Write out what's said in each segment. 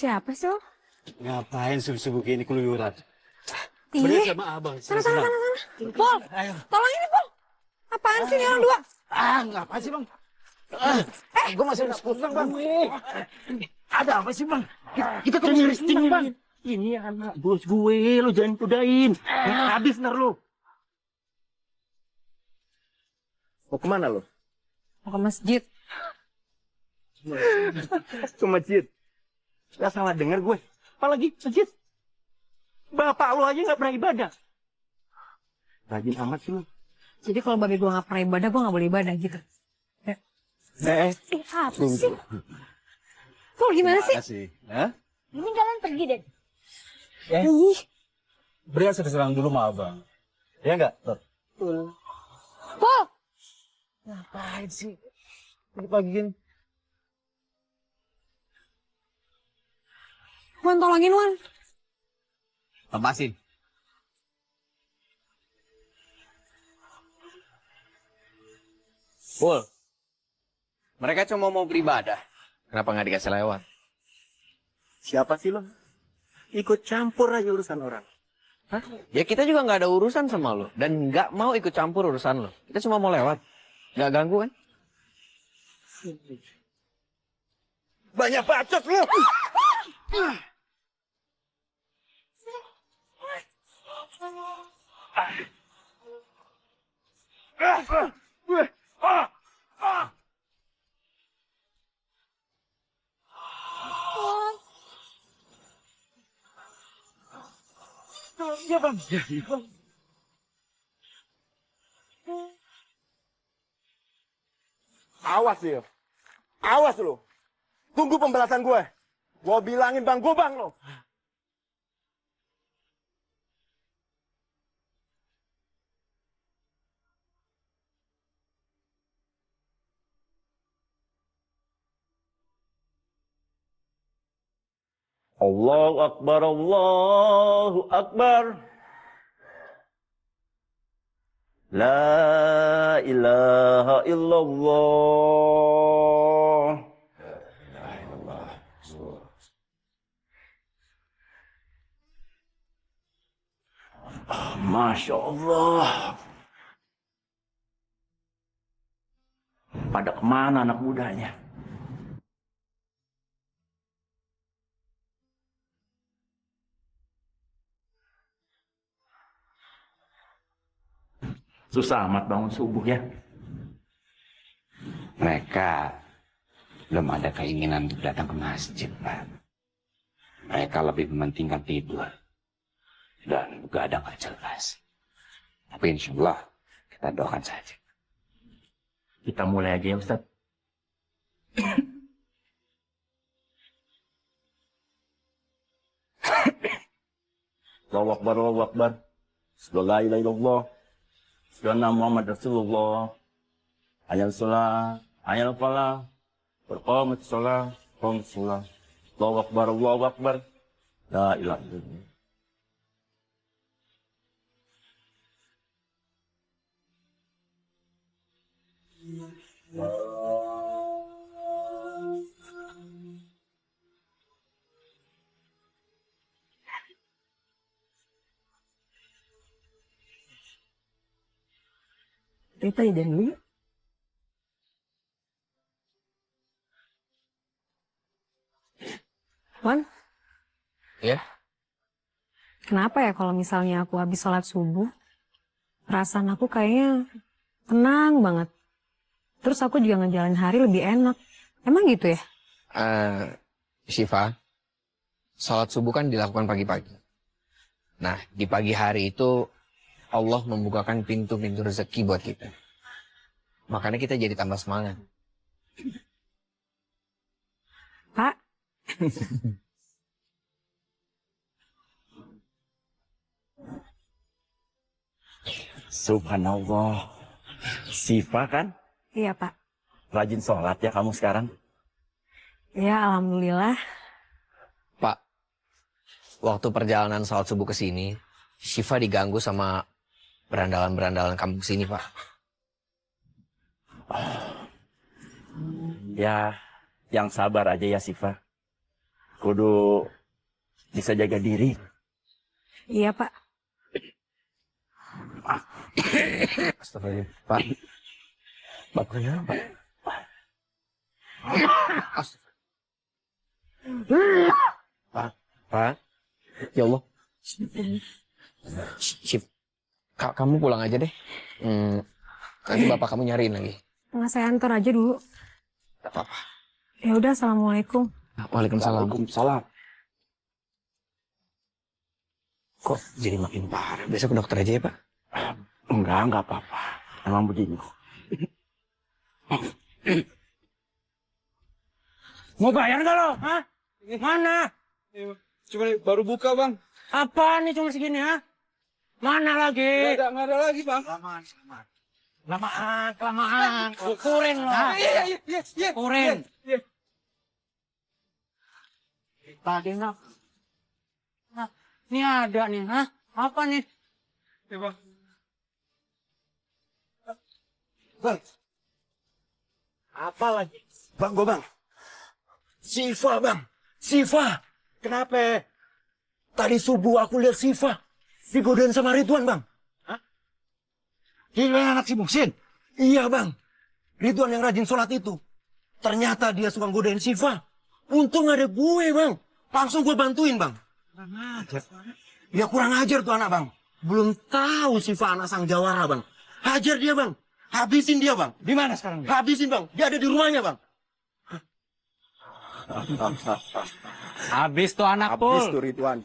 siapa sih lo? Ngapain subuh-subuh gini keluyuran? Ih, Beri sama abang. sana. Pol, Ayo. tolong ini, Pol. Apaan sih nih orang dua? Ngapain sih bang? Gue masih nggak pusing bang. Ada apa sih bang? Kita tuh cengir bang. Ini anak bos gue, lo jangan kudain. Habis ntar lo. Mau kemana lo? Mau ke masjid. Ke masjid. Gak salah denger gue. Apalagi masjid. Bapak lo aja gak pernah ibadah. Rajin amat sih lo. Jadi kalau babi gue gak pernah ibadah, gue gak boleh ibadah gitu. Ya. Apa sih? Pol, gimana sih? Makasih. Hah? Ini kalian pergi deh. Ih, Beri serang dulu sama abang. Ya nggak? Pol. Ngapain sih? Pagi-pagi gini. Wan, tolongin, Wan. Lepasin. Pul, mereka cuma mau beribadah. Kenapa nggak dikasih lewat? Siapa sih lo? Ikut campur aja urusan orang. Hah? Ya kita juga nggak ada urusan sama lo. Dan nggak mau ikut campur urusan lo. Kita cuma mau lewat. Nggak ganggu kan? Banyak bacot lo! Ya bang. Awas ya. Awas lo. Tunggu pembalasan gue. Gue bilangin bang Gobang lo. Allahu Akbar, Allahu Akbar. La ilaha illallah. Masya Allah. Pada kemana anak mudanya? Susah amat bangun subuh ya. Mereka belum ada keinginan untuk datang ke masjid, Pak. Mereka lebih mementingkan tidur dan begadang gak jelas. Tapi insya Allah kita doakan saja. Kita mulai aja ya Ustaz. Allahu Akbar, Allahu Akbar. La ilaha illallah. Sayyidina Muhammad Rasulullah. Ayat salat, ayat falah. Berqamat salat, qamat salat. Allahu Akbar, Allahu Akbar. La ilaha illallah. Rita ya dan dulu. Wan, Ya? kenapa ya kalau misalnya aku habis sholat subuh, perasaan aku kayaknya tenang banget. Terus aku juga ngejalanin hari lebih enak. Emang gitu ya? Syifa, sholat subuh kan dilakukan pagi-pagi. Nah, di pagi hari itu Allah membukakan pintu-pintu rezeki buat kita. Makanya kita jadi tambah semangat. Pak, Subhanallah. Sifa kan? iya Pak. Rajin sholat ya kamu sekarang? Ya alhamdulillah. Pak, waktu perjalanan sholat subuh ke sini, Syifa diganggu sama berandalan-berandalan kampung sini, Pak. Ya, yang sabar aja ya Sifa. kudu bisa jaga diri. Iya, Pak. Astagfirullah. Pak. Bapak kenapa? Pak. Pak. Ya Allah. Sip. Kamu pulang aja deh. Nanti bapak kamu nyariin lagi. Nggak, saya antar aja dulu. Gak apa-apa. Ya udah, assalamualaikum. Waalaikumsalam. Waalaikumsalam. Kok jadi makin parah? Besok ke dokter aja ya, Pak? Enggak apa-apa. Emang begini. Mau bayar nggak lo? Hah? Mana? Cuma baru buka, Bang. Apa nih cuma segini, ha? Mana lagi? Nggak ada lagi, Bang. Kelamaan. Kurin lo. Iya. Kurin. Iya. Tadi nggak. Nah, ini ada nih, ha? Apa nih? Ya, Bang. Apa lagi? Bang, Bang. Siva, Bang. Siva. Kenapa? Tadi subuh aku lihat Siva digodain sama Ridwan, Bang. Dia anak si Muhsin. Iya, Bang. Ridwan yang rajin sholat itu. Ternyata dia suka godain Siva. Untung ada gue, Bang. Langsung gue bantuin, Bang. Ya kurang ajar tuh anak, Bang. Belum tahu Siva anak sang jawara, Bang. Hajar dia, Bang. Habisin dia, Bang. Di mana sekarang dia? Habisin, Bang. Dia ada di rumahnya, Bang. Habis tuh anak Habis Pul. tuh Ridwan.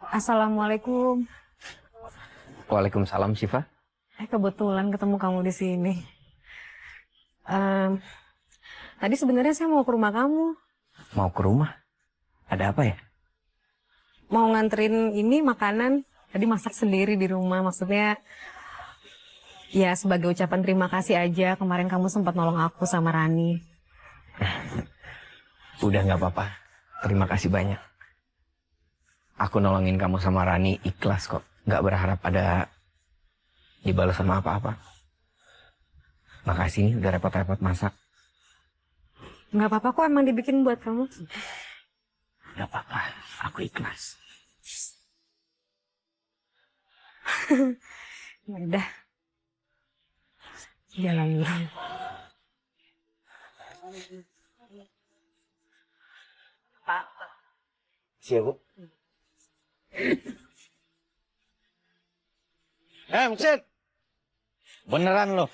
Assalamualaikum. Waalaikumsalam, Syifa. Kebetulan ketemu kamu di sini. Tadi sebenarnya saya mau ke rumah kamu. Mau ke rumah? Ada apa ya? Mau nganterin ini makanan. Tadi masak sendiri di rumah. Maksudnya, ya sebagai ucapan terima kasih aja. Kemarin kamu sempat nolong aku sama Rani. Udah nggak apa-apa. Terima kasih banyak. Aku nolongin kamu sama Rani ikhlas kok. Nggak berharap ada dibalas sama apa-apa. Makasih nih udah repot-repot masak. Nggak apa-apa kok, emang dibikin buat kamu. Nggak apa-apa, aku ikhlas. Ya udah. Jalan dulu. Siapa? Muhsin. Beneran lo.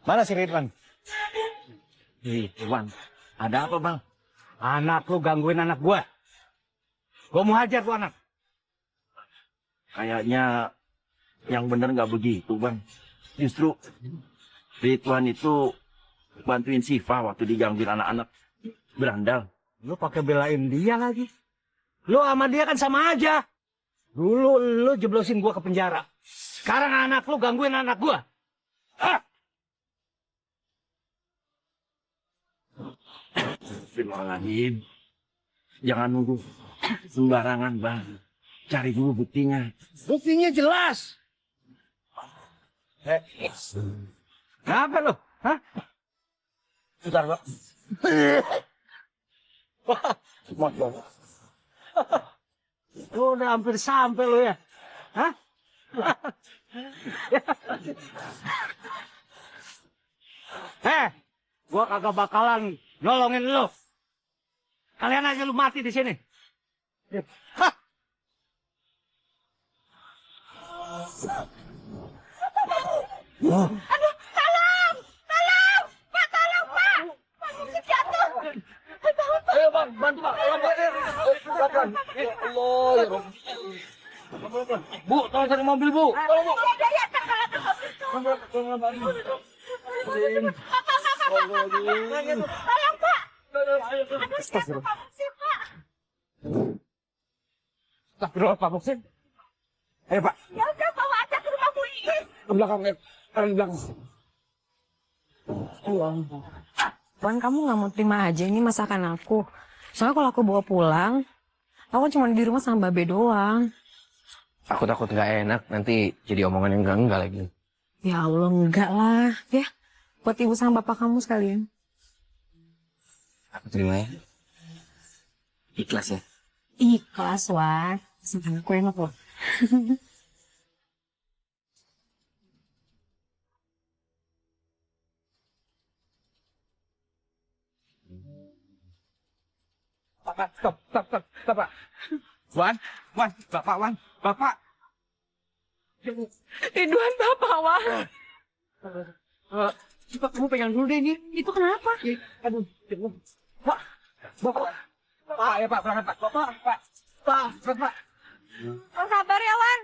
Mana si Ridwan? Ridwan. Ada apa, Bang? Anak lu gangguin anak gua. Gua mau hajar tuh anak. Kayaknya yang bener nggak begitu, Bang. Justru Ridwan itu bantuin Siva waktu digangguin anak-anak berandal. Lu pakai belain dia lagi. Lu sama dia kan sama aja. Dulu lu jeblosin gua ke penjara. Sekarang anak lu gangguin anak gua. Ah! Bismillahirrahmanirrahim. Jangan nuduh sembarangan, Bang. Cari dulu buktinya. Buktinya jelas. Kenapa lu? Hah? Bentar, Bang. Lu udah hampir sampai lu ya. Hah? Gua kagak bakalan nolongin lu. Kalian aja lu mati di sini. Hah? Ayo, Bang, bantu, Bang. Silakan. Allah, ya Rabbi. Bu, tolong cari mobil, Bu. Tolong, Bu. Astagfirullah, Pak Muhsin. Ayo, Pak. Ya udah bawa aja ke rumah Bu Iis. Ke belakang, ya. Ke belakang. Wan, kamu nggak mau terima aja ini masakan aku. Soalnya kalau aku bawa pulang, Aku kan cuma di rumah sama Babe doang. Aku takut nggak enak, nanti jadi omongan yang enggak lagi. Ya Allah, enggak lah. Ya, buat ibu sama bapak kamu sekalian. Aku terima ya. Ikhlas ya. Ikhlas, Wan. Masakan aku enak loh. Pak, stop, Pak. Wan, Bapak. Ridwan bapak, Wan. Coba kamu pegang dulu deh ini. Itu kenapa? Aduh, Pak, Bapak. Pak, ya Pak, berangkat Pak. Pak. Sabar ya, Wan.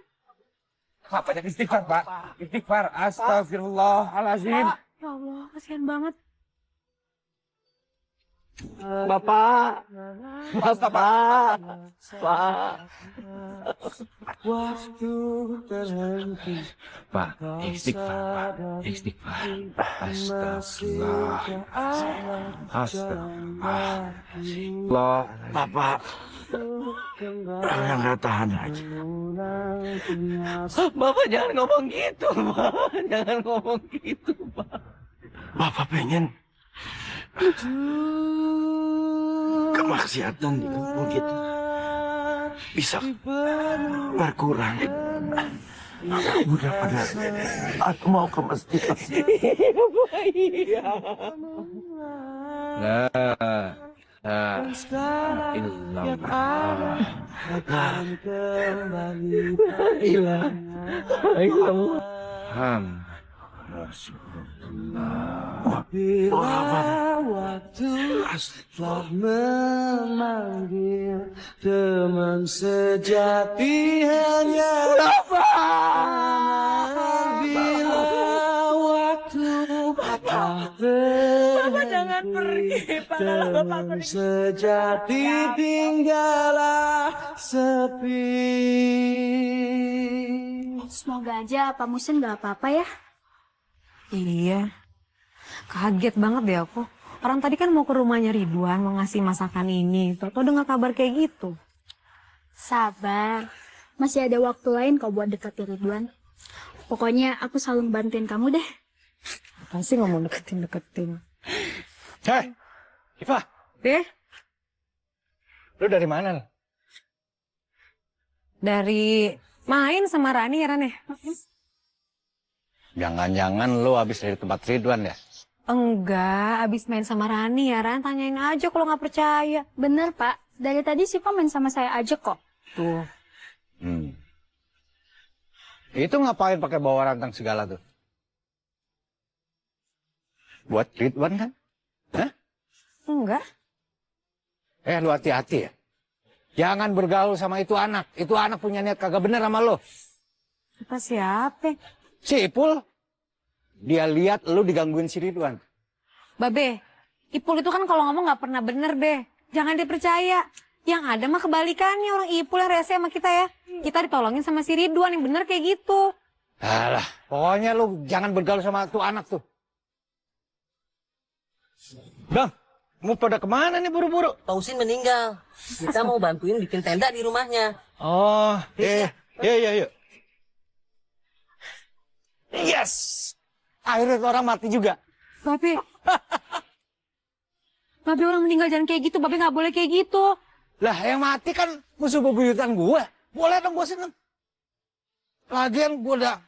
Pak, banyak istighfar, Pak. Istighfar, astagfirullahalazim. Ya Allah, kasihan banget. Bapak. Bapak. Pak. Pak, istighfar, Pak. Istighfar. Astagfirullah. Astagfirullah. Bapak. Nggak tahan lagi. Bapak jangan ngomong gitu, Pak. Jangan ngomong gitu, Pak. Bapak pengen kemaksiatan di kampung kita bisa berkurang. Udah pada aku mau ke masjid. Memanggil teman sejati hanya bila waktu Bapak jangan pergi, Pak. Kalau Bapak teman pergi. sejati tinggallah sepi. Semoga aja Pak Musin gak apa-apa ya. Iya. Kaget banget deh aku. Orang tadi kan mau ke rumahnya Ridwan, mau ngasih masakan ini. Tau-tau dengar kabar kayak gitu. Sabar. Masih ada waktu lain kau buat deketin Ridwan. Pokoknya aku selalu bantuin kamu deh. Apa sih ngomong deketin-deketin? Hei, Iva, Deh, lu dari mana? Lu? dari main sama Rani ya, Ran ya? Jangan-jangan lu habis dari tempat Ridwan ya? Enggak, abis main sama Rani ya, Ran. Tanyain aja kalau nggak percaya. Bener Pak. Dari tadi Siva main sama saya aja kok. Tuh. Itu ngapain pakai bawa rantang segala tuh? Buat Ridwan kan? Hah? Enggak. Lu hati-hati ya. Jangan bergaul sama itu anak. Itu anak punya niat kagak bener sama lo. Apa siapa? Si Ipul, dia lihat lu digangguin si Ridwan. Babe, Ipul itu kan kalau ngomong nggak pernah bener, Be. Jangan dipercaya. Yang ada mah kebalikannya, orang Ipul yang rese sama kita ya. Kita ditolongin sama si Ridwan yang bener kayak gitu. Alah, pokoknya lu jangan bergaul sama tuh anak tuh. Bang, mau pada kemana nih buru-buru? Pak Usin meninggal. Kita mau bantuin bikin tenda di rumahnya. Oh, iya. Yes! Akhirnya tuh orang mati juga. Babe. Babe, orang meninggal jangan kayak gitu. Babe nggak boleh kayak gitu. Lah, yang mati kan musuh bebuyutan gue. Boleh dong gue seneng. Lagian gue udah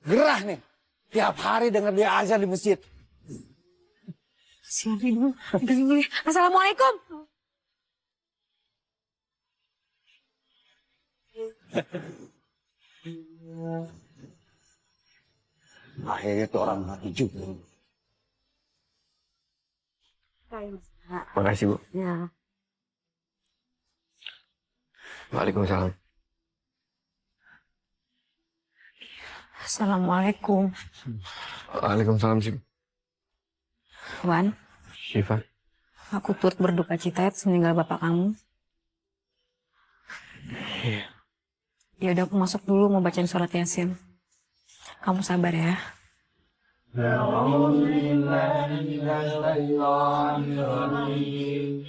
gerah nih. Tiap hari denger dia azan di masjid. Si Ridwan, dulu ya. Assalamualaikum. Akhirnya tuh orang mati juga. Makasih, Bu. Ya. Waalaikumsalam. Assalamualaikum. Waalaikumsalam, sih. Wan, Syifa. aku turut berduka cita atas meninggal bapak kamu. Iya. Ya udah aku masuk dulu mau bacain surat Yasin. Kamu sabar ya. Bismillahirrahmanirrahim.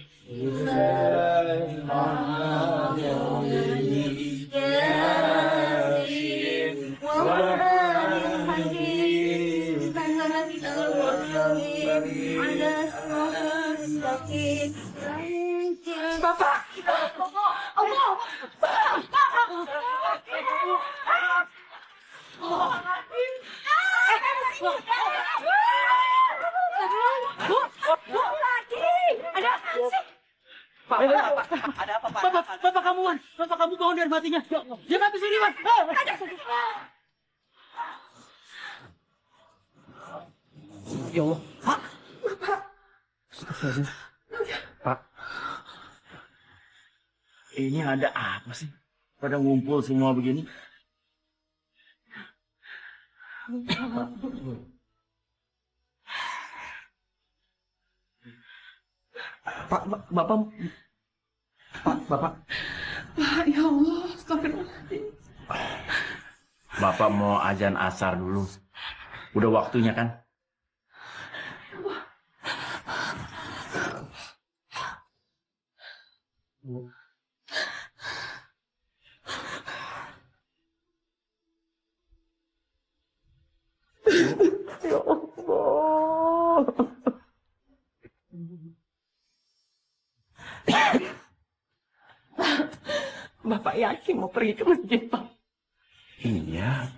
Bapak kamu, Wan. Bapak kamu bangun dari matinya. Dia mati sini, Wan. Ya Allah. Pak. Pak. Ini ada apa sih? Pada ngumpul semua begini. Pak, Bapak. Bapak. Ya Allah, astagfirullahaladzim. Bapak mau azan asar dulu. Udah waktunya kan? Ya Allah. Bapak yakin mau pergi ke masjid, Pak? Iya.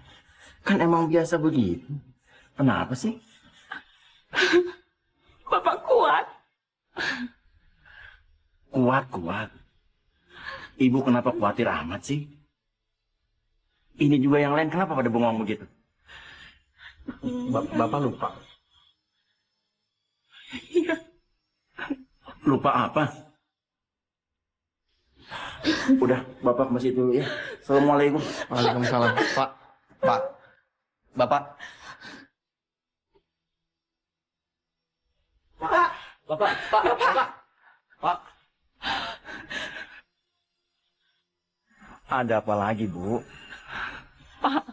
Kan emang biasa begitu. Kenapa sih? Bapak kuat. Kuat. Ibu kenapa khawatir amat sih? Ini juga yang lain kenapa pada bengong begitu? Bapak lupa. Iya. Lupa apa? Udah, Bapak ke masjid dulu ya. Assalamualaikum. Waalaikumsalam. Pak. Bapak. Pak. Ada apa lagi, Bu? Pak,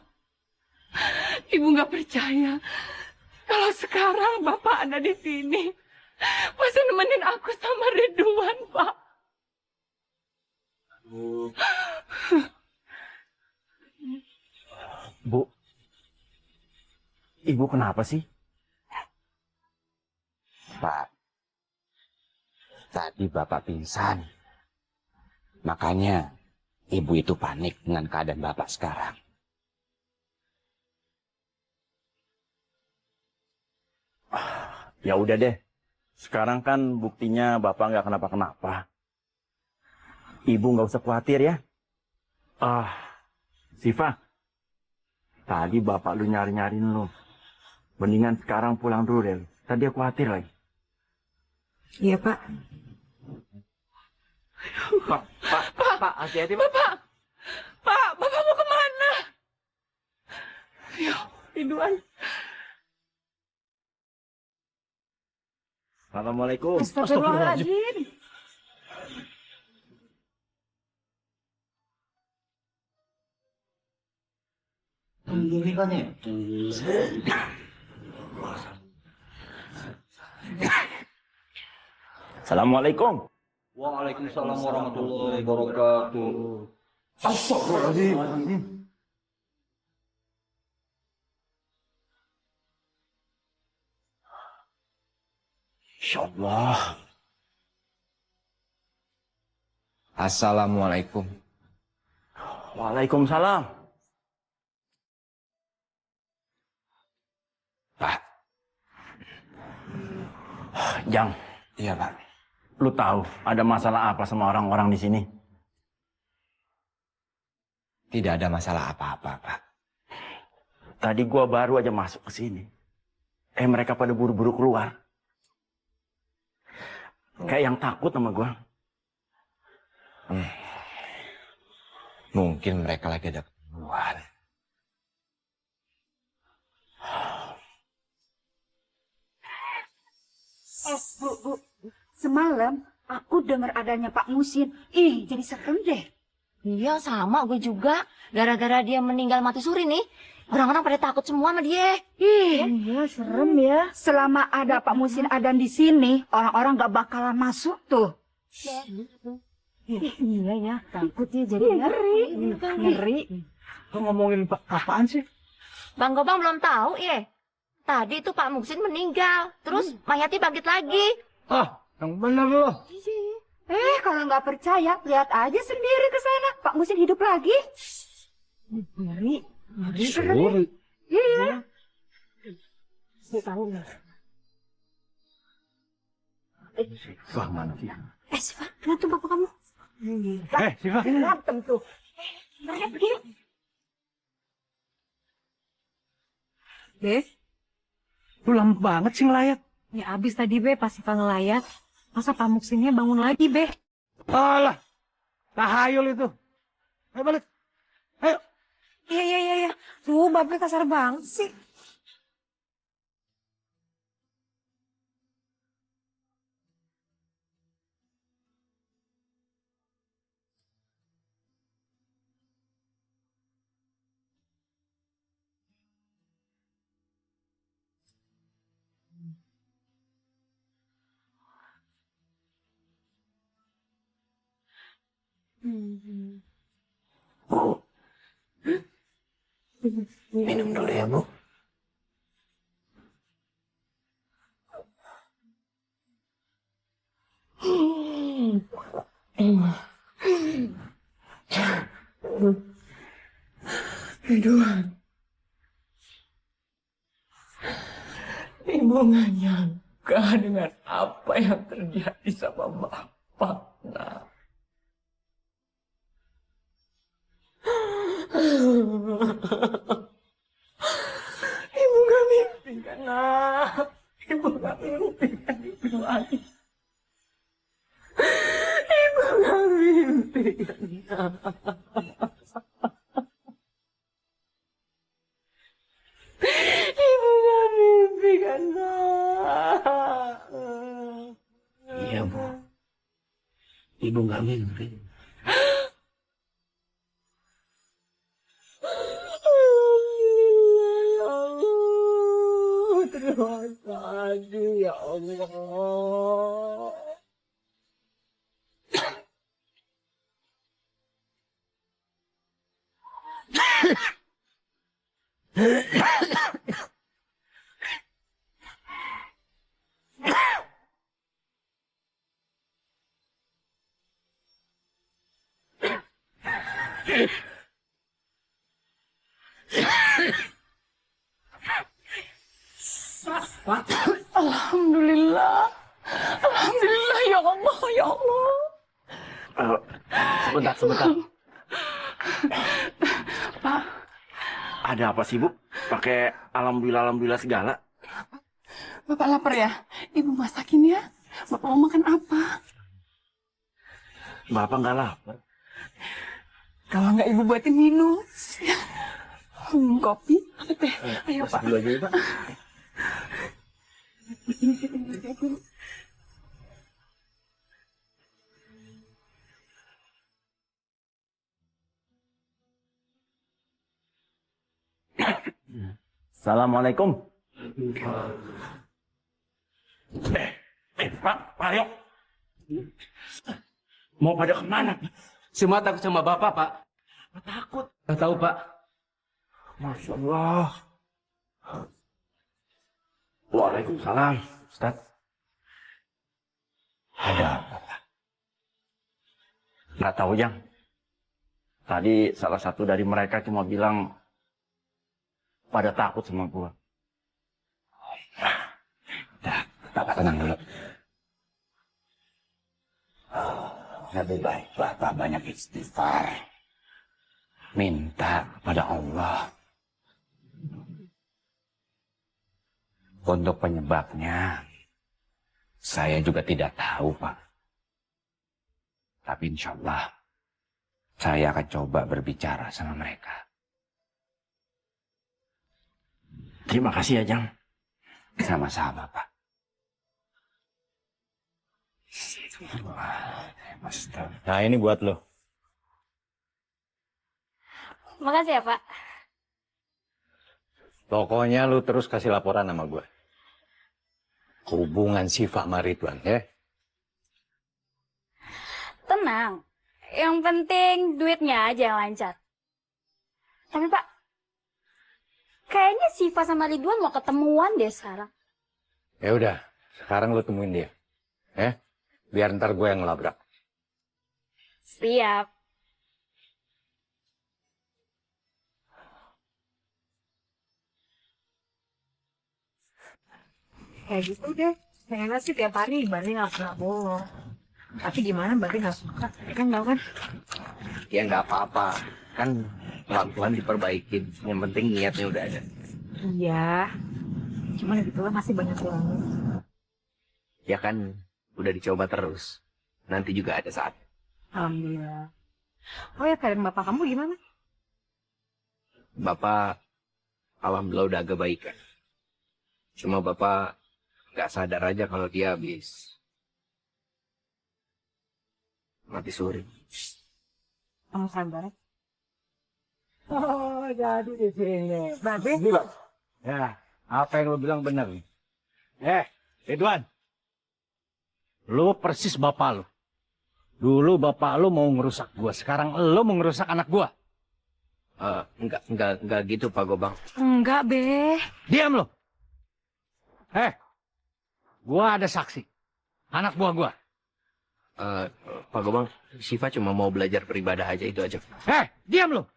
Ibu nggak percaya kalau sekarang Bapak ada di sini. Masih nemenin aku sama Ridwan, Pak. Bu. Ibu kenapa sih? Pak, tadi Bapak pingsan. Makanya Ibu itu panik dengan keadaan Bapak sekarang. Ya udah deh. Sekarang kan buktinya Bapak nggak kenapa-kenapa. Ibu nggak usah khawatir ya. Siva. Tadi Bapak lu nyari-nyariin lu. Mendingan sekarang pulang dulu deh. Tadi aku khawatir lagi. Iya, Pak. Pak, hati-hati, Pak. Pak, Bapak mau kemana? Ya, Ridwan. Assalamualaikum. Astagfirullahaladzim. Assalamualaikum. Waalaikumsalam warahmatullahi wabarakatuh. Astagfirullahaladzim. Insya Allah. Assalamualaikum. Waalaikumsalam. Pak. Jang, Iya, Pak. lu tahu ada masalah apa sama orang-orang di sini? Tidak ada masalah apa-apa, Pak. Tadi gua baru aja masuk ke sini. Mereka pada buru-buru keluar. Kayak yang takut sama gua. Mungkin mereka lagi ada keperluan. Bu. Semalam aku dengar adanya Pak Musin. Ih, jadi serem deh. Iya, sama gue juga. Gara-gara dia meninggal mati suri nih. Orang-orang pada takut semua sama dia. Iya, serem ya. Selama ada Pak Musin Adan di sini, orang-orang gak bakalan masuk tuh. Iya ya, takut ya jadi ngeri. Lu ngomongin apaan sih? Bang Gobang belum tahu ya. Tadi tuh Pak Muksin meninggal, terus mayatnya bangkit lagi. Ah, yang bener lo. Kalau nggak percaya, lihat aja sendiri ke sana. Pak Musin hidup lagi. Suri. Iya. Sifah mana sih? Siva, lihat tuh bapak kamu. Sifah. Berantem tuh. Mereka pergi. Be, Lu lama banget sih ngelayat. ya abis tadi Be pas Siva ngelayat. Masa Pak Muksinnya bangun lagi Be? Alah, tahayul itu. Ayo balik. Ayo. Iya. Tuh, Babe kasar banget sih. Minum dulu ya, Bu. Ibu nggak nyangka dengan apa yang terjadi sama Bapak, nak. Ibu nggak mimpi kan, nak. Ibu nggak mimpi kan itu lagi. Ibu nggak mimpi kan, nak. Ibu nggak mimpi kan, nak. Iya, Bu. Ibu nggak mimpi. Terima kasih ya Allah. Alhamdulillah. Alhamdulillah ya Allah, ya Allah. Sebentar. Pak, Ada apa sih, Bu? Pakai alhamdulillah segala. Bapak lapar ya? Ibu masakin ya. Bapak mau makan apa? Bapak nggak lapar. Kalau nggak ibu buatin minum. Kopi, atau teh. Ayo Pak. Dulu aja ya, Pak. Assalamualaikum. Pak, ayo. Mau pada kemana? Semua takut sama Bapak, Pak. Takut. Nggak tahu, Pak. Masya Allah. Waalaikumsalam, Ustaz. Ada apa? Nggak tahu, Jang. Tadi salah satu dari mereka cuma bilang pada takut sama gua. Dah, Bapak tenang dulu. Lebih baik Bapak banyak istighfar. Minta pada Allah. Untuk penyebabnya, saya juga tidak tahu, Pak. Tapi insya Allah, saya akan coba berbicara sama mereka. Terima kasih ya, Jang. Sama-sama, Pak. Nah, ini buat lo. Makasih ya, Pak. Pokoknya lu terus kasih laporan sama gue. Hubungan Siva sama Ridwan, ya. Tenang. Yang penting duitnya aja yang lancar. Tapi Pak, Kayaknya Siva sama Ridwan mau ketemuan deh sekarang. Ya udah, sekarang lu temuin dia. Biar ntar gue yang ngelabrak. Siap. Kayak gitu deh. Kayaknya sih tiap hari Bari nggak pernah bohong. Tapi gimana Bari nggak suka? Ya kan tau kan? Ya nggak apa-apa. Kan pelan-pelan diperbaikin. Yang penting niatnya udah ada. Iya. Cuman gitu lah masih banyak kurangnya. Ya kan udah dicoba terus. Nanti juga ada saat. Alhamdulillah. Oh ya, keadaan bapak kamu gimana? Bapak alhamdulillah udah agak baik kan. Cuma bapak nggak sadar aja kalau dia habis mati suri. Kamu sabar. Oh, jadi di sini. Babe? Ini, Bang. Ya, apa yang lo bilang benar nih. Ridwan. Lo persis bapak lo. Dulu bapak lo mau ngerusak gua, sekarang lo mau ngerusak anak gua. Enggak gitu Pak Gobang. Enggak, Be. Diam lo. Gua ada saksi. Anak buah gua. Pak Gobang, Siva cuma mau belajar beribadah aja itu aja. Diam lo.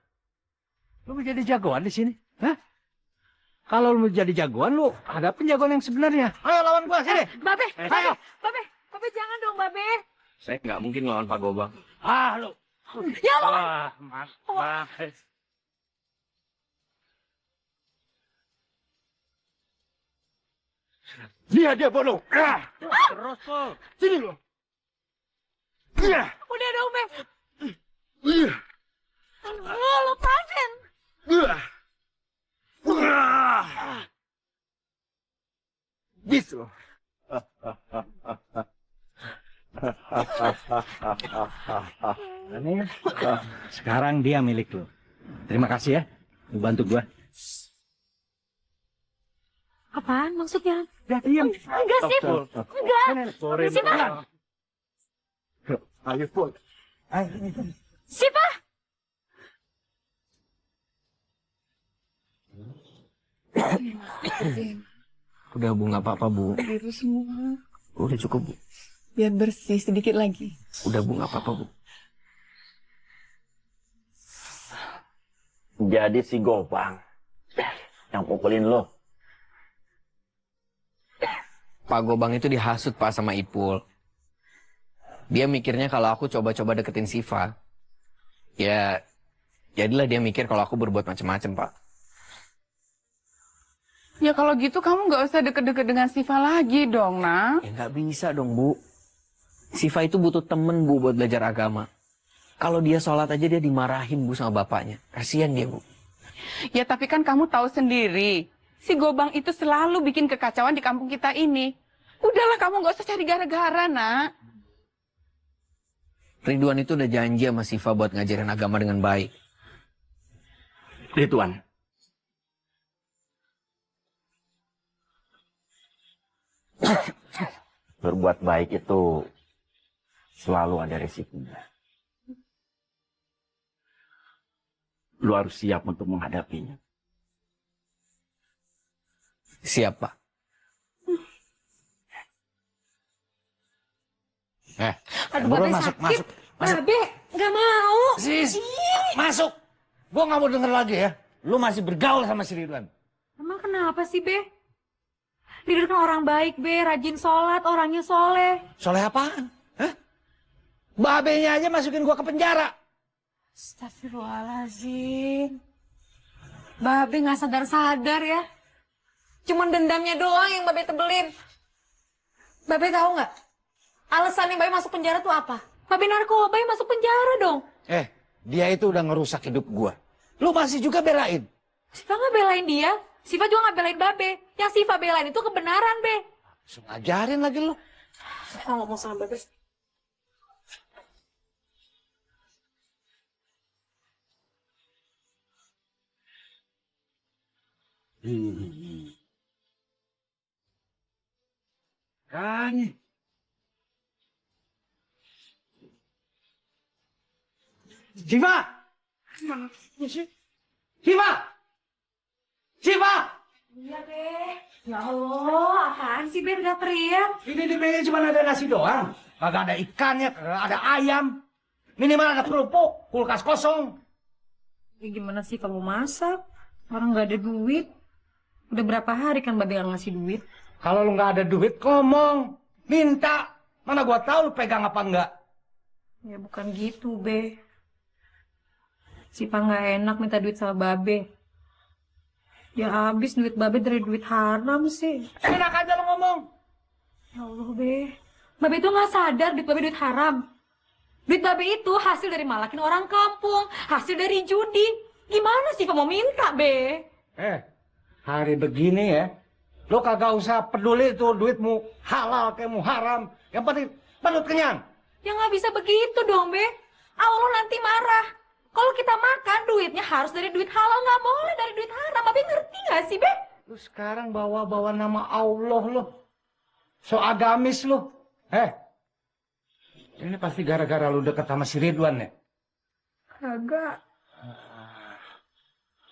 Lo mau jadi jagoan di sini? Kalau lo mau jadi jagoan, lo hadapin jagoan yang sebenarnya. Ayo lawan gua sini. Babe, Ayo. Babe jangan dong, Babe. Saya nggak mungkin lawan Pak Gobang. Lo. Ya Allah. Mantap. Dia bodoh. Terus lo. Sini lo. Udah dong, Be. Lo lepasin. Gitu. Ini sekarang dia milik lo. Terima kasih ya, lu bantu gua. Apaan maksudnya? Udah diam. Enggak, Sif. Enggak. Siva. Ayo, Put. Siva. Udah Bu, nggak apa-apa Bu. Biru semua. Udah cukup Bu. Biar bersih sedikit lagi. Udah Bu, nggak apa-apa Bu. Jadi si Gopang yang pukulin lo. Pak Gobang itu dihasut Pak sama Ipul. Dia mikirnya kalau aku coba-coba deketin Siva. Ya, jadilah dia mikir kalau aku berbuat macam-macam Pak. Ya kalau gitu kamu nggak usah deket-deket dengan Siva lagi dong, Nak. Ya nggak bisa dong Bu. Siva itu butuh temen Bu buat belajar agama. Kalau dia sholat aja dia dimarahin Bu sama bapaknya. Kasian dia Bu. Ya tapi kan kamu tahu sendiri. Si Gobang itu selalu bikin kekacauan di kampung kita ini. Udahlah kamu nggak usah cari gara-gara, Nak. Ridwan itu udah janji sama Siva buat ngajarin agama dengan baik. Ridwan. Berbuat baik itu selalu ada resikonya. Lu harus siap untuk menghadapinya. Siap Pak. Aduh, buruan Babe masuk. sakit. Babe, nggak mau. Sis, masuk. Gua nggak mau denger lagi ya. Lu masih bergaul sama si Ridwan. Emang kenapa sih, Be? Ridwan kan orang baik, Be. Rajin sholat, orangnya soleh. Soleh apaan? Babenya aja masukin gua ke penjara. Astagfirullahaladzim. Babe nggak sadar-sadar ya. Cuman dendamnya doang yang Babe tebelin. Babe tahu nggak? Alasan yang Babe masuk penjara tuh apa? Babe narkoba yang masuk penjara dong. Dia itu udah ngerusak hidup gua. Lu masih juga belain. Siva nggak belain dia. Siva juga nggak belain Babe. Yang Siva belain itu kebenaran, Be. Langsung ajarin lagi lu. Siva ngomong sama Babe. Kan. Siva! Siva! Siva! Iya, Be. Ya Allah, apaan sih, Be, teriak-teriak? Ini di meja cuma ada nasi doang. Kagak ada ikannya, kagak ada ayam. Minimal ada kerupuk, kulkas kosong. Ya gimana sih kamu masak? Orang nggak ada duit. Udah berapa hari kan Babe nggak ngasih duit? Kalau lu nggak ada duit, ngomong. Minta. Mana gua tahu lu pegang apa enggak. Ya bukan gitu, Be. Sipa nggak enak minta duit sama Babe. Ya habis duit Babe dari duit haram sih. Enak aja lu ngomong. Ya Allah, Be. Babe itu nggak sadar duit Babe duit haram. Duit Babe itu hasil dari malakin orang kampung, hasil dari judi. Gimana sih kamu mau minta, Be? Hari begini ya, lo kagak usah peduli tuh duitmu halal kayak mu haram. Yang penting perut kenyang. Ya nggak bisa begitu dong, Be. Allah nanti marah. Kalau kita makan, duitnya harus dari duit halal, nggak boleh dari duit haram. Babe ngerti nggak sih, Be? Lu sekarang bawa-bawa nama Allah lo. So agamis lo. Ini pasti gara-gara lu deket sama si Ridwan ya? Kagak.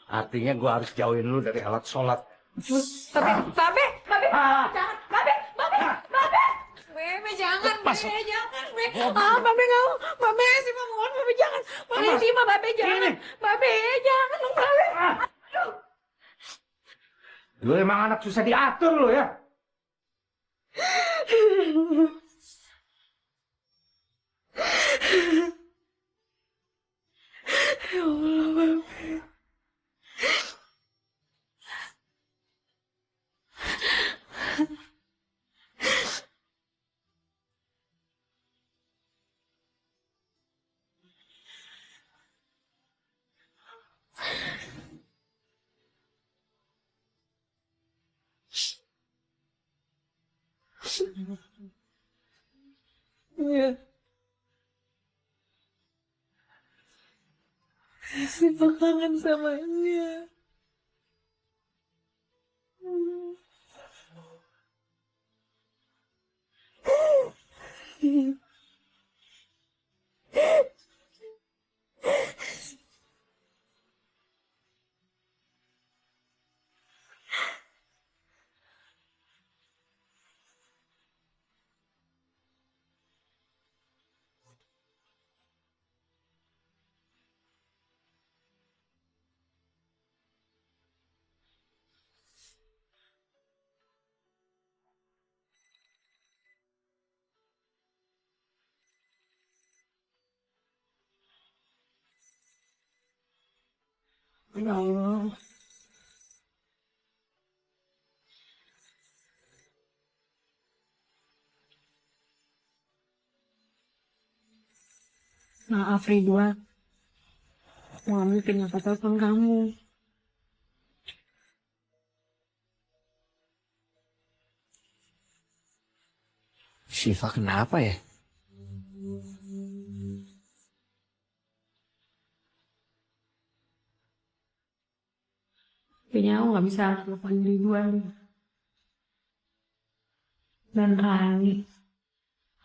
Artinya gua harus jauhin lu dari alat sholat. Babe, jangan, Babe, jangan, jangan, Be. Babe nggak mau, Babe, sih mohon, Babe jangan, Babe sih, Babe jangan, Babe jangan, dong, Babe. Lu emang anak susah diatur lu ya? Ya Allah, Babe. Iya. Siva kangen sama dia. Ya Allah. Maaf Ridwan. Mami kenapa telepon kamu? Syifa kenapa ya? Kayaknya aku nggak bisa telepon Ridwan. Dan Rani.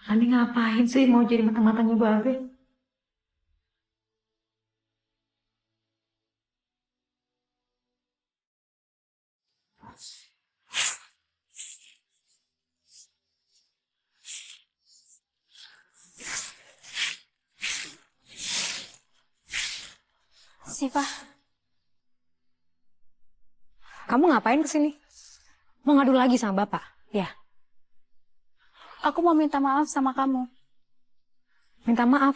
Rani ngapain sih mau jadi mata-matanya Babe? Siva, Kamu ngapain kesini? Mau ngadu lagi sama Bapak? Ya. aku mau minta maaf sama kamu. Minta maaf.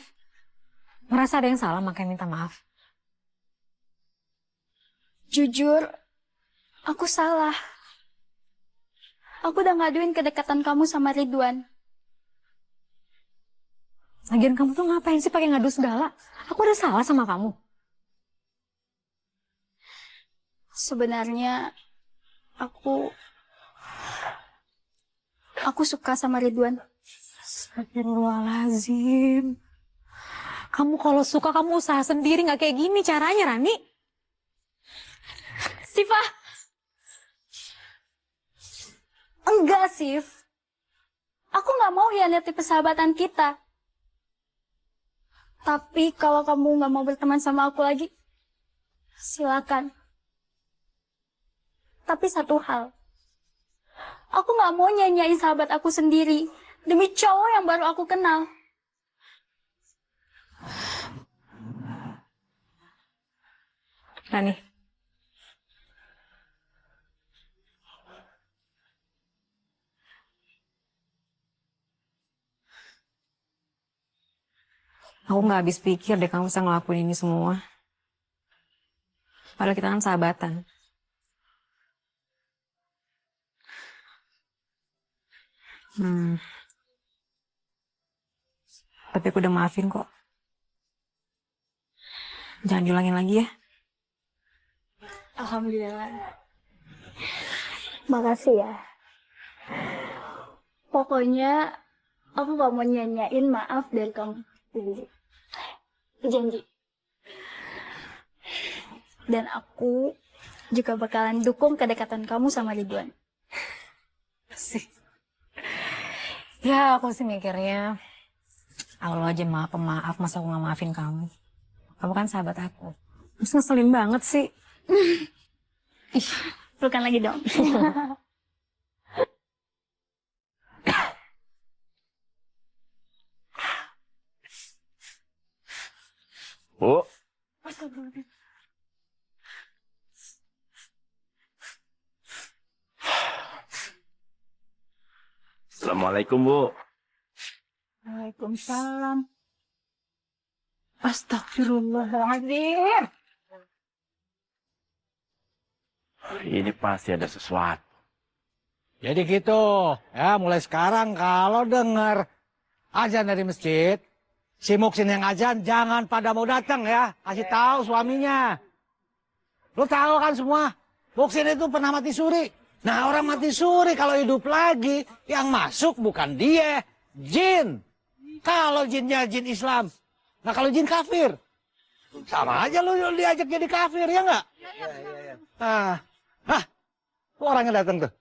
Merasa ada yang salah makanya minta maaf. Jujur, aku salah. Aku udah ngaduin kedekatan kamu sama Ridwan. Lagian kamu tuh ngapain sih pakai ngadu segala? Aku ada salah sama kamu. Sebenarnya aku suka sama Ridwan. Astagfirullahaladzim. Kamu kalau suka kamu usaha sendiri, nggak kayak gini caranya, Rani. Siva! Enggak, Sif. Aku nggak mau hianati persahabatan kita. Tapi kalau kamu nggak mau berteman sama aku lagi, silakan. Tapi satu hal, aku nggak mau nyanyain sahabat aku sendiri demi cowok yang baru aku kenal. Rani. Aku nggak habis pikir deh kamu bisa ngelakuin ini semua. Padahal kita kan sahabatan. Tapi aku udah maafin kok. Jangan diulangin lagi ya. Alhamdulillah. Makasih ya. Pokoknya aku gak mau nyanyain maaf dari kamu. Janji. Dan aku juga bakalan dukung kedekatan kamu sama Ridwan. Sih. Ya aku sih mikirnya, Allah aja maaf pemaaf, masa aku gak maafin kamu. Kamu kan sahabat aku. Terus ngeselin banget sih. Ih, pelukan lagi dong. Bu. Assalamualaikum, Bu. Waalaikumsalam. Astagfirullahaladzim. Ini pasti ada sesuatu. Jadi gitu, ya mulai sekarang kalau dengar azan dari masjid, si Muksin yang azan jangan pada mau datang ya, kasih tahu suaminya. Lu tahu kan semua, Muksin itu pernah mati suri. Nah orang mati suri kalau hidup lagi, yang masuk bukan dia, jin. Kalau jinnya jin Islam, nah kalau jin kafir, sama aja lu diajak jadi kafir ya nggak? Iya. Nah, tuh orangnya datang tuh.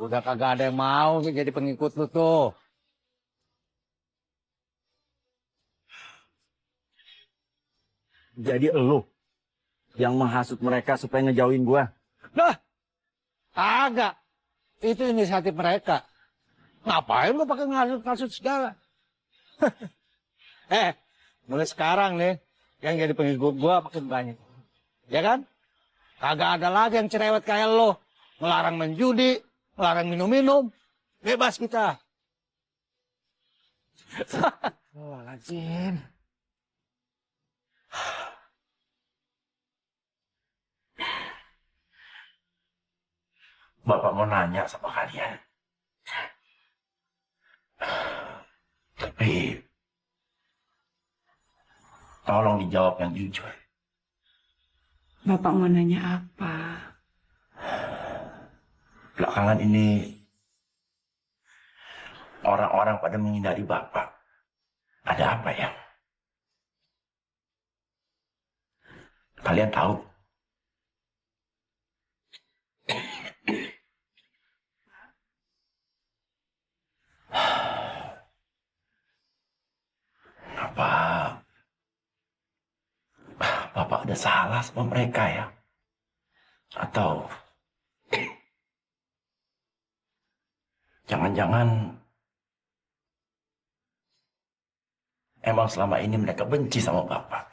Udah kagak ada yang mau jadi pengikut lu tuh. Jadi elu yang menghasut mereka supaya ngejauhin gua. Nah, agak. Itu inisiatif mereka. Ngapain lu pakai ngasut-ngasut segala? Mulai sekarang nih, yang jadi pengikut gua makin banyak. Ya kan? Kagak ada lagi yang cerewet kayak lo. Melarang menjudi, melarang minum-minum. Bebas kita. Oh, lazim. Bapak mau nanya sama kalian. Tapi tolong dijawab yang jujur. Bapak mau nanya apa? Belakangan ini orang-orang pada menghindari Bapak. Ada apa ya? Kalian tahu? Apa Bapak ada salah sama mereka ya? Atau jangan-jangan emang selama ini mereka benci sama Bapak?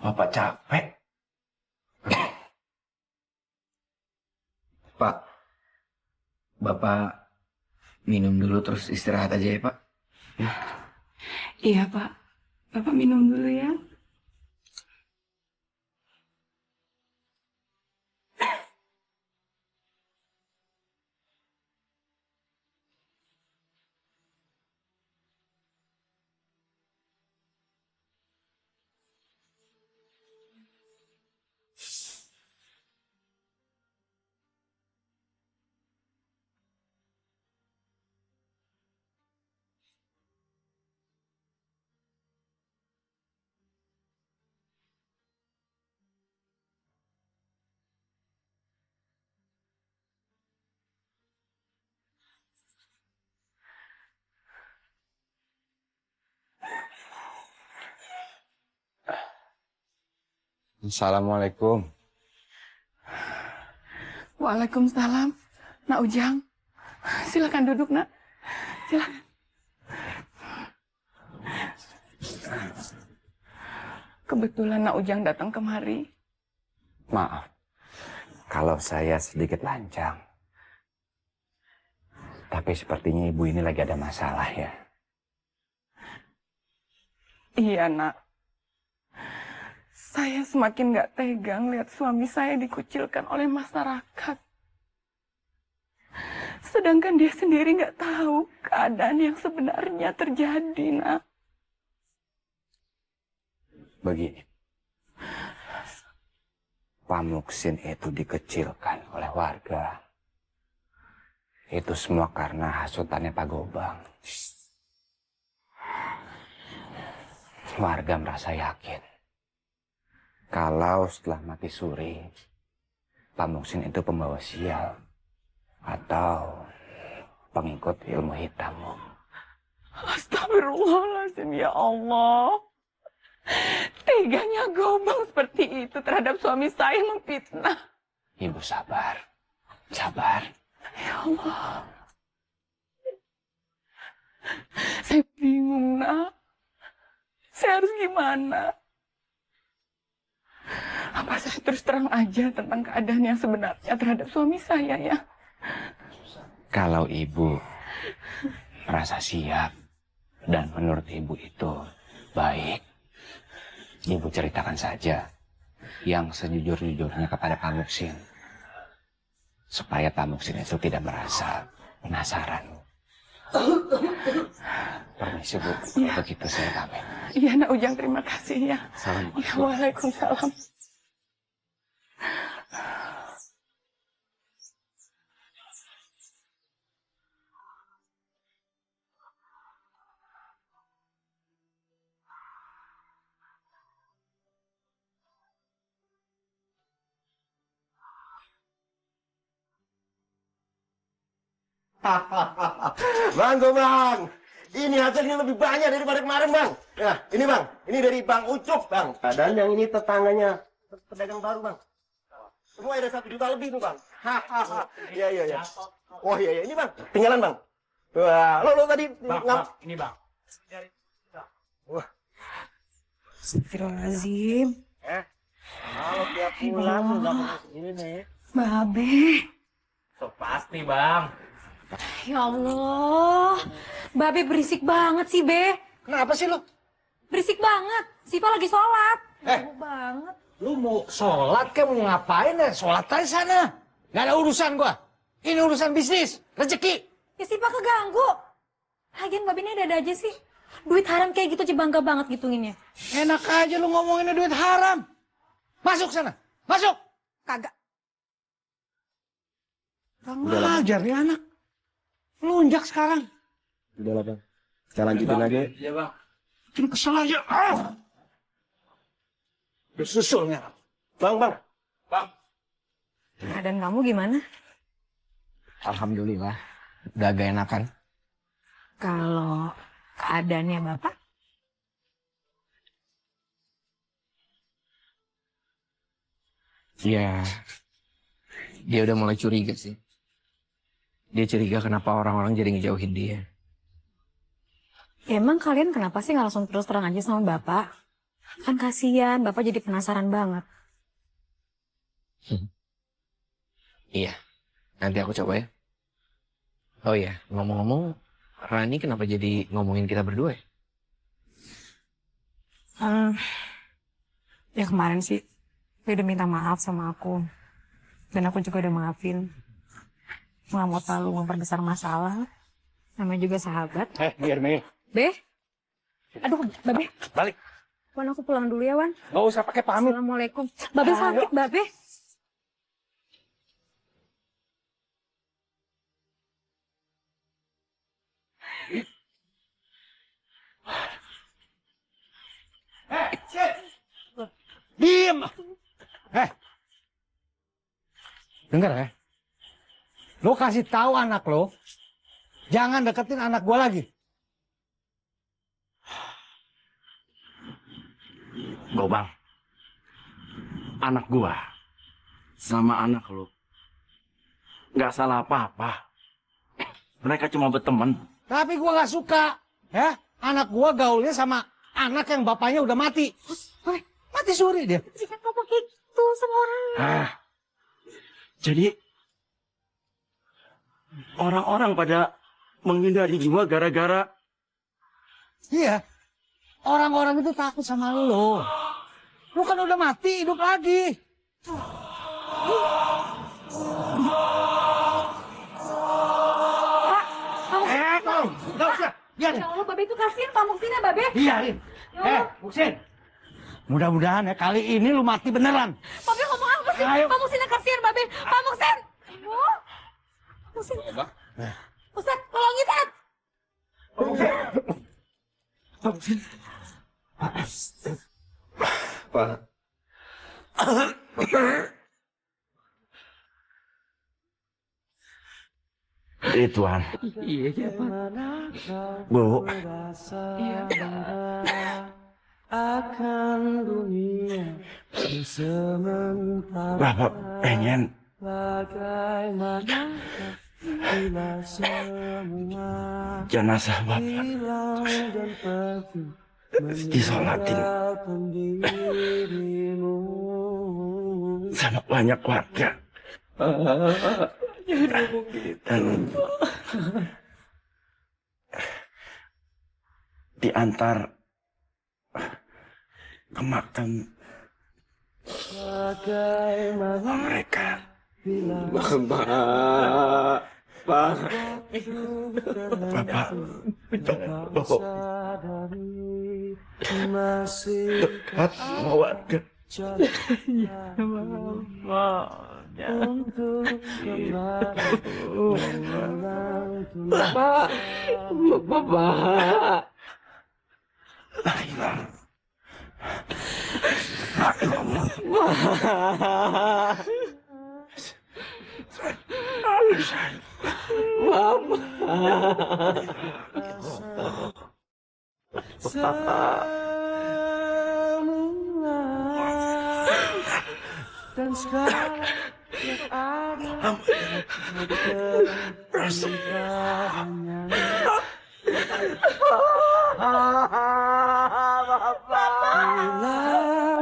Bapak capek. Pak, Bapak minum dulu terus istirahat aja ya Pak. Iya, Pak. Bapak minum dulu ya. Assalamualaikum. Waalaikumsalam. Nak Ujang. Silakan duduk, Nak. Silakan. Kebetulan Nak Ujang datang kemari. Maaf, kalau saya sedikit lancang. Tapi sepertinya ibu ini lagi ada masalah ya. Iya, Nak. Saya semakin gak tegang lihat suami saya dikucilkan oleh masyarakat. Sedangkan dia sendiri gak tahu keadaan yang sebenarnya terjadi, Nak. Begini, Pak Muksin itu dikecilkan oleh warga. Itu semua karena hasutannya Pak Gobang. Warga merasa yakin kalau setelah mati suri, Pak Muksin itu pembawa sial atau pengikut ilmu hitam. Astagfirullahaladzim, ya Allah. Teganya Gobang seperti itu terhadap suami saya memfitnah. Ibu sabar, sabar. Ya Allah. Saya bingung, Nak. Saya harus gimana? Apa saya terus terang aja tentang keadaan yang sebenarnya terhadap suami saya ya? Kalau ibu merasa siap dan menurut ibu itu baik, ibu ceritakan saja yang sejujur-jujurnya kepada Pak Muksin. Supaya Pak Muksin itu tidak merasa penasaran. Permisi Bu, Ya. begitu saya pamit. Iya, Nak Ujang, terima kasih ya. Assalamualaikum. Ya, Waalaikumsalam. Bang Gobang, ini hasilnya lebih banyak daripada kemarin Bang. Nah, ini Bang, ini dari Bang Ucup Bang. Dan yang ini tetangganya, pedagang baru Bang. Semua ada 1 juta lebih tuh Bang. Hahaha. Iya, iya, iya. Oh iya, iya, ini Bang, tinggalan Bang. Wah, lo tadi Bang, ini Bang. Wah. Astagfirullahaladzim. Kalau tiap bulan lu dapat segini nih. Babe. So pasti Bang. Ya Allah. Babe berisik banget sih, Be. Kenapa sih lu? Berisik banget. Sipa lagi sholat. Ganggu banget. Lu mau sholat ke mau ngapain ya? Sholat aja sana. Gak ada urusan gua. Ini urusan bisnis, rezeki. Ya Sipa keganggu. Lagian Babe ini ada aja sih. Duit haram kayak gitu aja bangga banget ngitunginnya. Enak aja lu ngomongin duit haram. Masuk sana, masuk. Kagak. Kurang ajar nih anak. Lunjak sekarang. Udah lah Bang, kita lanjutin aja. Iya Bang. Bikin kesel aja. Ah. Susulnya. Bang. Keadaan kamu gimana? Alhamdulillah, udah agak enakan. Kalau keadaannya Bapak? Ya, dia udah mulai curiga sih. Dia curiga kenapa orang-orang jadi ngejauhin dia. Emang kalian kenapa sih nggak langsung terus terang aja sama Bapak? Kan kasihan, Bapak jadi penasaran banget. Iya, nanti aku coba ya. Oh iya, ngomong-ngomong, Rani kenapa jadi ngomongin kita berdua ya? Ya kemarin sih, dia udah minta maaf sama aku. Dan aku juga udah maafin. Nggak mau terlalu memperbesar masalah. Namanya juga sahabat. Mir. Be? Aduh, Babe. Balik. Wan, aku pulang dulu ya, Wan. Gak usah pakai pamit. Assalamualaikum. Babe sakit, Babe. Diem. Dengar ya. Lo kasih tahu anak lo, jangan deketin anak gua lagi. Gobang, anak gua sama anak lu nggak salah apa-apa. Mereka cuma berteman. Tapi gua nggak suka, ya. Anak gua gaulnya sama anak yang bapaknya udah mati. Mati suri dia. Jangan ngomong gitu sama orang. Jadi orang-orang pada menghindari gua gara-gara Iya. Orang-orang itu takut sama lo. Lu kan udah mati, hidup lagi. Nggak usah. Biarin. Ya Allah, Babe itu kasihan Pak Muksin ya, Babe. Biarin. Muksin. Mudah-mudahan ya kali ini lu mati beneran. Babe ngomong apa sih? Ayo. Pak Muksin yang kasihan, Babe. Pak Muksin. Aduh. Pak Muksin. Ustaz, tolongin, Ustaz. Pak. Ridwan. Iya, Pak. Bu. Iya. Bapak pengen jenazah Bapak disolatin sama banyak warga. Dan diantar ke makam mereka. Bapak, dekat sama warga. Bapak. Dan sekarang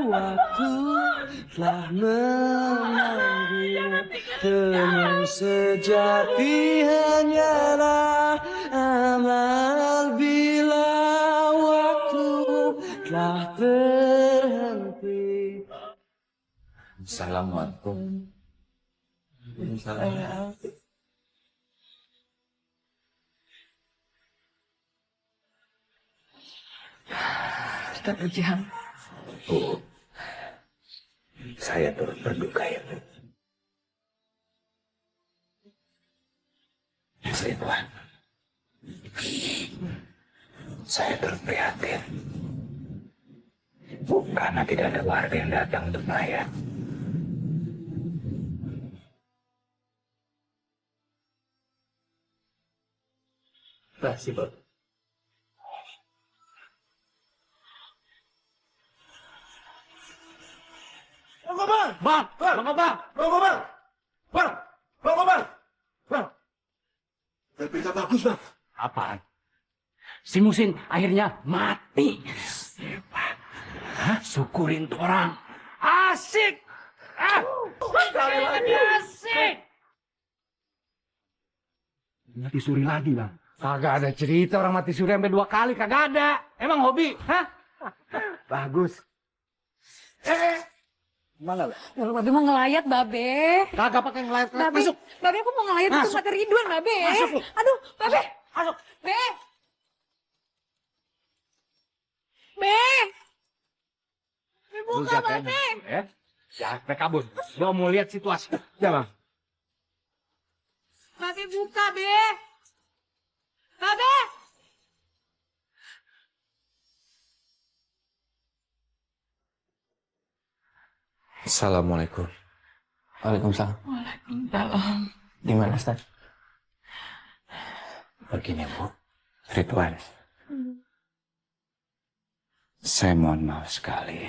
waktu telah memanggil, teman sejati hanyalah amal bila waktu telah terhenti. Assalamualaikum. Ustaz Ujang. Bu, saya turut berduka ya, Bu. Ridwan, saya turut prihatin. Karena tidak ada warga yang datang untuk melayat. Terima kasih, Pak. Bang! Berita bagus, Bang. Apaan? Si Musin akhirnya mati. Hah? Syukurin tuh orang. Asik! Sekali lagi asik! Mati suri lagi, Bang. Kagak ada cerita orang mati suri sampai 2 kali. Kagak ada. Emang hobi? Hah? Bagus. Mana, Bang? Babe mau ngelayat, Babe. Kagak pakai ngelayat. Babe, Masuk. Babe aku mau ngelayat ke tempatnya Ridwan, Babe. Masuk lu. Aduh, Babe. Masuk. Be. Be. Be buka, Babe. Jangan sampai kabur. Gua mau lihat situasi. Ya, Bang. Babe buka, Be. Babe. Assalamualaikum. Waalaikumsalam. Waalaikumsalam. Di mana, Ustaz? Begini, Bu. Ridwan. Saya mohon maaf sekali.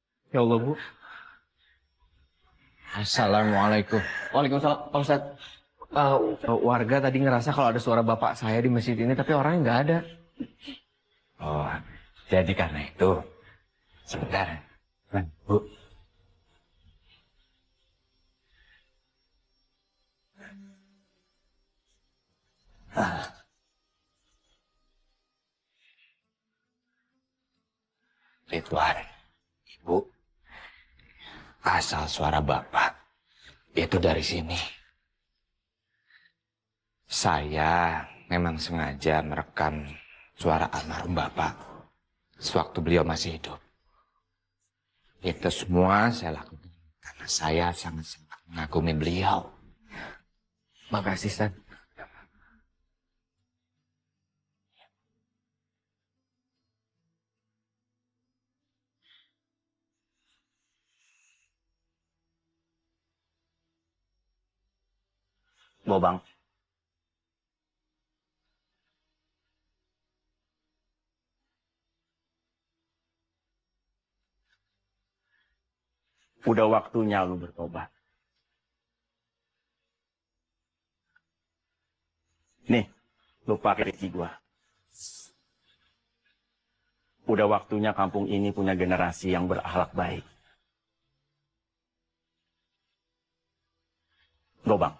Ya Allah, Bu. Assalamualaikum. Waalaikumsalam, Pak Ustadz. Warga tadi ngerasa kalau ada suara bapak saya di masjid ini, tapi orangnya nggak ada. Oh, jadi karena itu. Sebentar. Bu. Ridwan, Ibu, asal suara Bapak itu dari sini. Saya memang sengaja merekam suara almarhum Bapak sewaktu beliau masih hidup. Itu semua saya lakukan karena saya sangat-sangat mengagumi beliau. Makasih, Ustadz. Bang. Udah waktunya lu bertobat. Nih, lu pakai rezeki gua. Udah waktunya kampung ini punya generasi yang berakhlak baik. Bang.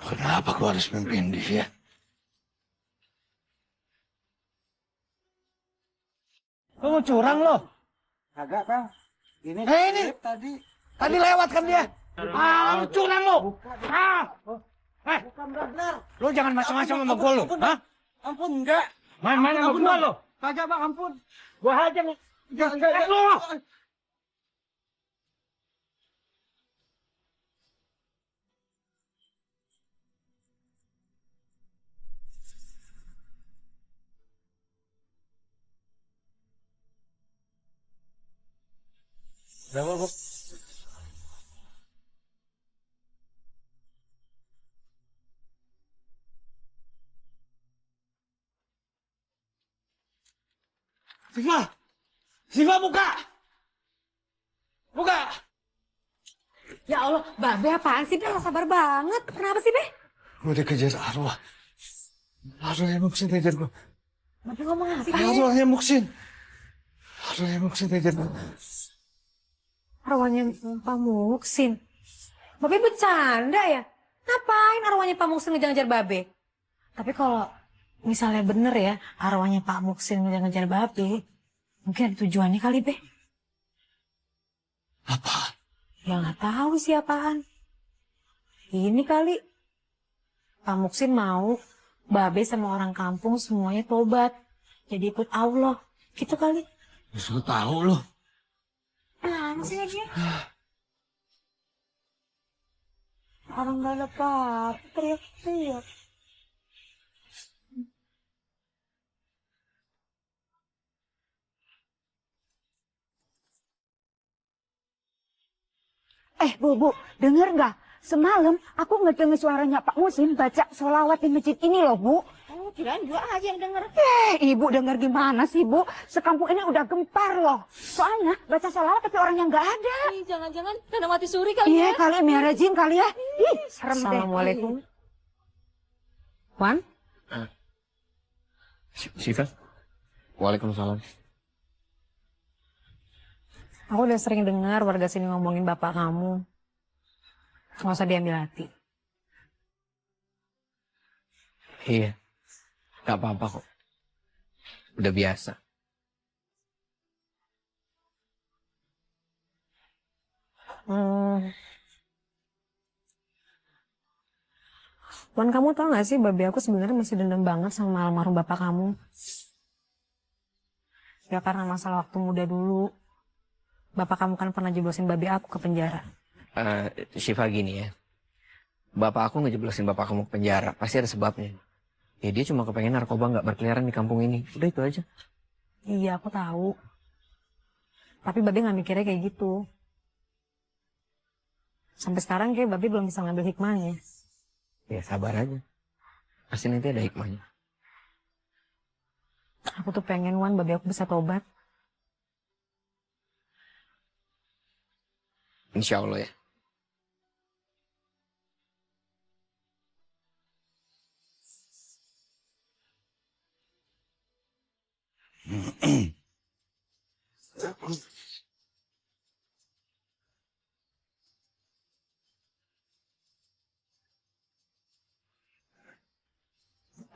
Kenapa gua harus mimpin dia? Lu mau curang lo? Agak, Bang. Ini tadi. Tadi lewat kan dia. Lu curang lo. Bukan benar. Lu jangan macam-macam sama gua lo. Hah? Ampun, enggak. Main-main sama gua lo. Kagak, Bang, ampun. Gua hajar nih. Enggak. Lu. Siva buka! Buka! Ya Allah, Babe apaan sih? Be, nggak sabar banget. Kenapa sih, Be? Gue dikejar arwah. Arwahnya Muksin kejar gue. Babe ngomong apa sih, Be? Arwahnya Muksin. Arwahnya Muksin kejar gue. Arwahnya Pak Muksin. Babe bercanda ya? Ngapain arwahnya Pak Muksin ngejar-ngejar Babe? Tapi kalau misalnya bener ya, arwahnya Pak Muksin ngejar-ngejar Babe, mungkin ada tujuannya kali, Be. Apa? Ya nggak tahu sih apaan. Ini kali. Pak Muksin mau Babe sama orang kampung semuanya tobat. Jadi ikut Allah. Gitu kali. Lu tahu lo. Nah, sih dia. Orang gak ada apa-apa, teriak-teriak. Bu, denger nggak? Semalam aku ngedenger suaranya Pak Musin baca sholawat di masjid ini loh, Bu. Oh, kirain gua aja yang denger. Ibu denger gimana sih, Bu? Sekampung ini udah gempar loh. Soalnya baca sholawat tapi orangnya nggak ada. Ih, jangan-jangan Nana mati suri kali Iya, ya. kali miara jin kali ya. Ih, serem deh. Assalamualaikum. Wan? Siva? Waalaikumsalam. Aku udah sering dengar warga sini ngomongin bapak kamu. Nggak usah diambil hati. Iya. Gak apa-apa kok. Udah biasa. Wan, kamu tau gak sih babe aku sebenarnya masih dendam banget sama almarhum bapak kamu. Ya karena masalah waktu muda dulu. Bapak kamu kan pernah jeblosin babe aku ke penjara. Syifa gini ya. Bapak aku ngejeblosin bapak kamu ke penjara. Pasti ada sebabnya. Ya dia cuma kepengen narkoba nggak berkeliaran di kampung ini. Udah itu aja. Iya, aku tahu. Tapi babe nggak mikirnya kayak gitu. Sampai sekarang kayak Babe belum bisa ngambil hikmahnya. Ya sabar aja. Pasti nanti ada hikmahnya. Aku tuh pengen Wan, Babe aku bisa tobat. Insya Allah ya.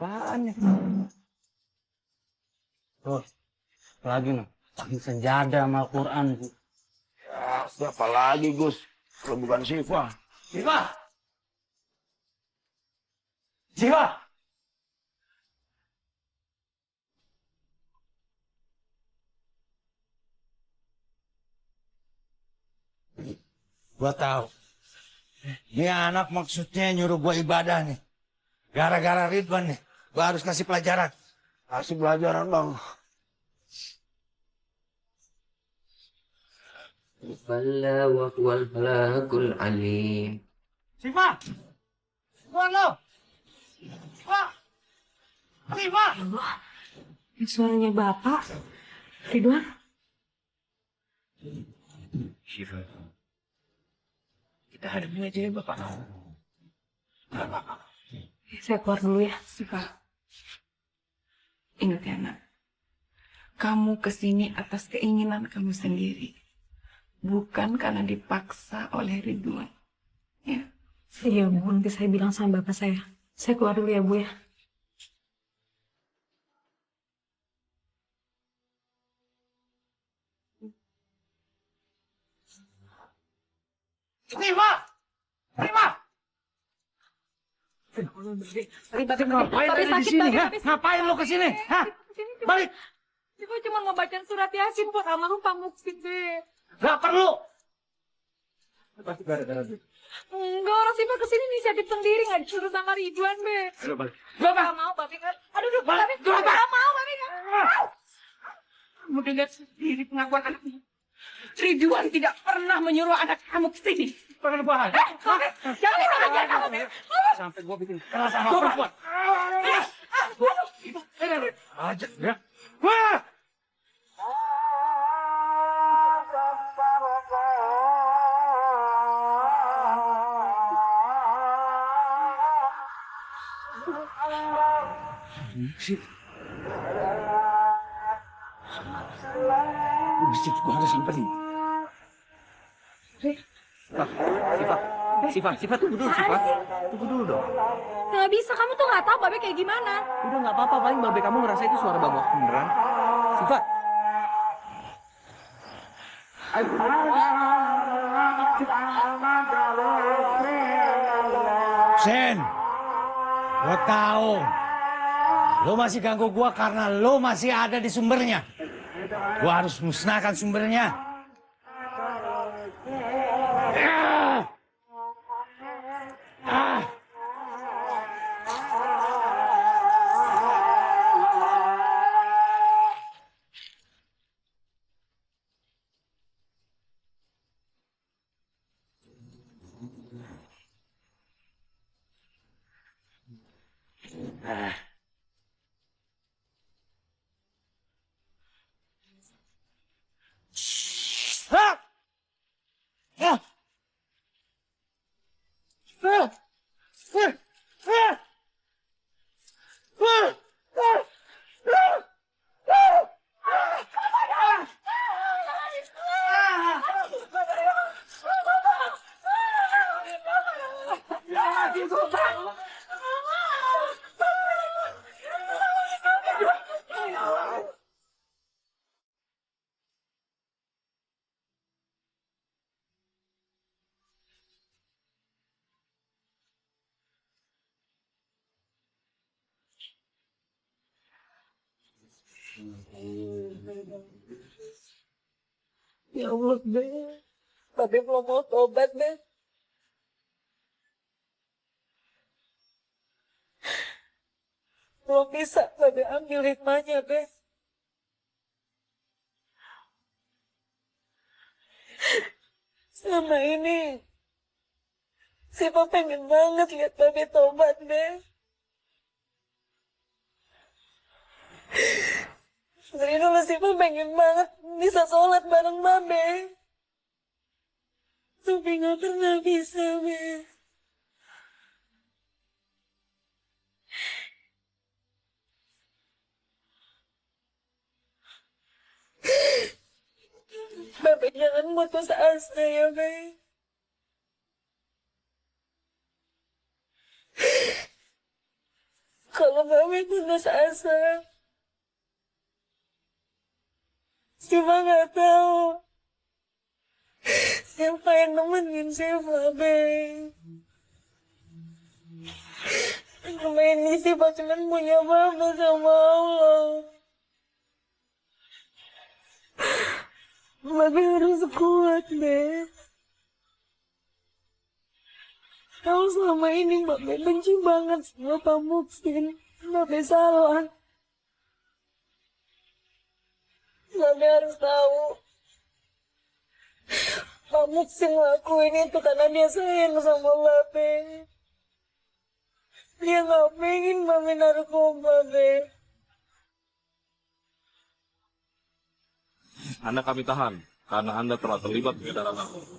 Apaan ya? Tuh, lagi nih. Lagi sejadah sama Al-Quran. Ya, siapa lagi, Gus? Kalau bukan Syifa. Siva! Siva! Gua tahu. Ini anak maksudnya nyuruh gua ibadah nih. Gara-gara Ridwan nih. Gua harus kasih pelajaran. Kasih pelajaran, Bang. Walla wa huwal balagul alim. Siva! Gua lo! Siva! Siva! Ini suaranya Bapak. Ridwan. Syifa. Kita hadapin aja ya Bapak. Saya keluar dulu ya. Siva, ingat ya nak, kamu kesini atas keinginan kamu sendiri, bukan karena dipaksa oleh Ridwan. Ya. Iya Bu, nanti saya bilang sama Bapak saya. Saya keluar dulu ya Bu ya. Siva! Siva! Ngapain ada di sini? Ha? Ngapain lo kesini? Hah? Balik! Siva cuma mau bacain surat Yasin buat almarhum Pak Muksin deh. Gak perlu! Pasti gara-gara dia. Enggak, orang Siva kesini inisiatif sendiri, nggak disuruh sama Ridwan, Be. Ayo balik. Bapak nggak mau, Bapak kan. Aduh, Bapak nggak mau, Bapak kan. Kamu dengar sendiri pengakuan anakmu. Ridwan tidak pernah menyuruh anak kamu ke sini. Pengen bahan? Jangan aja kamu, Be. Sampai gua bikin Keras sama perempuan. Aja ya. Wah! Masjid gua harus samperin. Siva, tunggu dulu, Siva. Tunggu dulu dong. Nggak bisa, kamu tuh nggak tahu Babe kayak gimana. Udah nggak apa-apa, paling Babe kamu ngerasa itu suara Bang Wak beneran. Siva. Sen, gua tahu. Lo masih ganggu gua karena lo masih ada di sumbernya. Gua harus musnahkan sumbernya. Ya Allah, Be. Babe belum mau tobat, Be. Belum bisa Babe ambil hikmahnya, Be. Selama ini Siva pengen banget lihat Babe tobat, Be. Dari dulu Siva pengen banget bisa sholat bareng Babe. Tapi gak pernah bisa, Be. Babe jangan putus asa ya, Be. Kalau Babe putus asa, Siva gak tahu siapa yang nemenin Siva, Be. Selama ini Siva cuma punya Babe sama Allah. Babe harus kuat, Be. Tahu selama ini Babe benci banget sama Pak Muksin. Babe salah. Babe harus tahu. Pak Muksin lakuin itu karena dia sayang sama Babe. Dia gak pengen Babe narkoba, Be. Anda kami tahan karena Anda telah terlibat peredaran narkoba.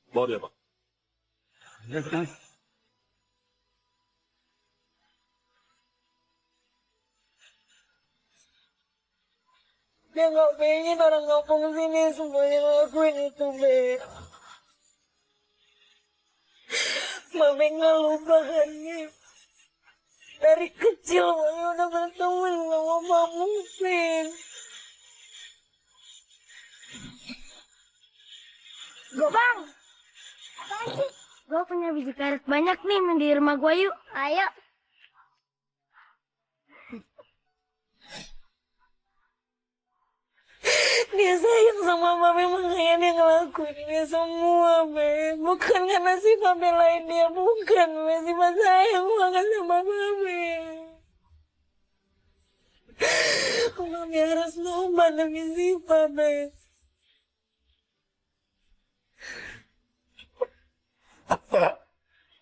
Bawa dia, Pak. Dia gak pengen orang kampung sini semuanya ngelakuin itu, Be. Babe gak lupa kan, Be. Dari kecil Babe udah berteman sama Pak Muksin. Gobang, apaan sih? Gue punya biji karet banyak nih di rumah gue, yuk. Ayo. Dia sayang sama Babe makanya dia ngelakuin ini semua, Be. Bukan karena sifat belain dia, bukan, Be. Sifat sayang banget sama Babe. Babe harus tobat demi sifat, Be.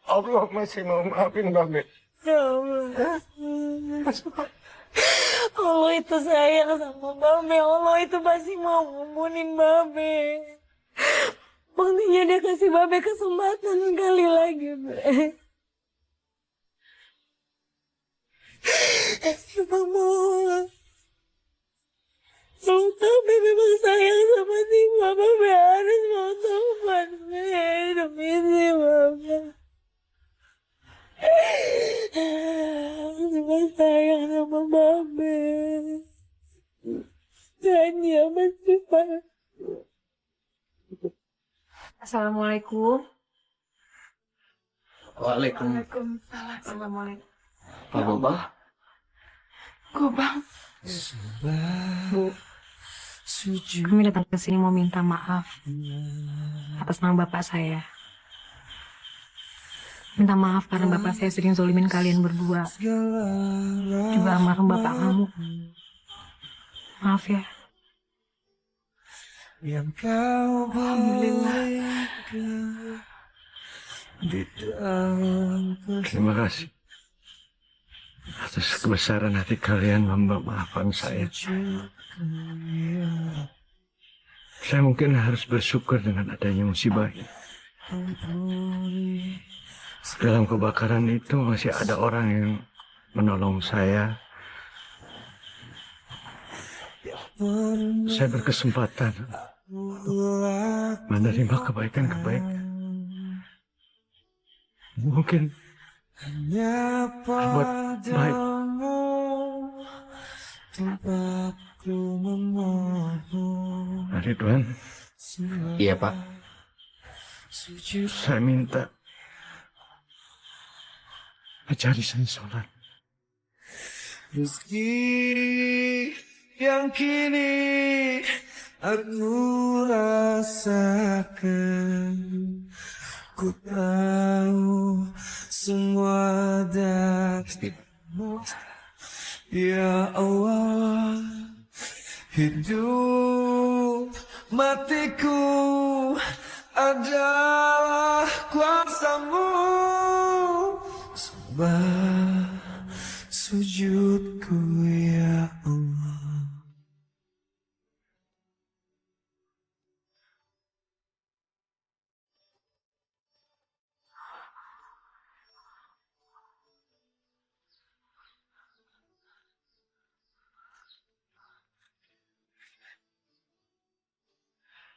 Allah masih mau maafin Babe. Ya Allah. Allah itu sayang sama Babe. Allah itu pasti mau ngomongin Babe. Buktinya dia kasih Babe kesempatan sekali lagi, Be. Kamu lu tahu Be memang sayang sama si Babe harus mau tobat, Be. Demi si Babe. Cuma sayang sama Babe. Janji sama Siva. Assalamualaikum. Waalaikumsalam. Assalamualaikum. Pak Gobang. Gobang. Bu, kami datang ke sini mau minta maaf atas nama bapak saya. Minta maaf karena bapak saya sering zolimin kalian berdua. Juga almarhum bapak kamu. Maaf ya. Alhamdulillah. Terima kasih atas kebesaran hati kalian memaafkan saya. Saya mungkin harus bersyukur dengan adanya musibah ini. Dalam kebakaran itu masih ada orang yang menolong saya. Saya berkesempatan menerima kebaikan-kebaikan. Mungkin buat baik. Ridwan. Iya, Pak. Saya minta ajari saya sholat. Rezeki yang kini aku rasakan, ku tahu semua darimu. Ya Allah, hidup matiku adalah kuasamu. Sembah sujudku ya Allah.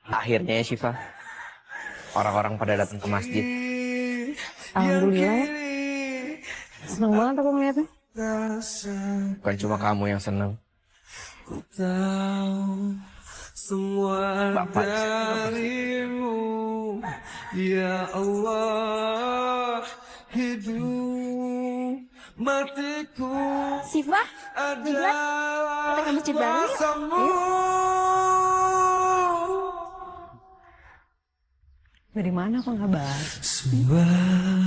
Akhirnya ya Syifa, orang-orang pada datang ke masjid. Alhamdulillah ya. Seneng banget aku ngeliatnya. Bukan cuma kamu yang senang. Ku tahu semua Bapak darimu, ya Allah. Hidup matiku Syifa, adalah kita ke masjid bareng yuk. kuasamu. Dari mana kok nggak bahas? Sembah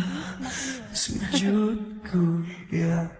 sujudku ya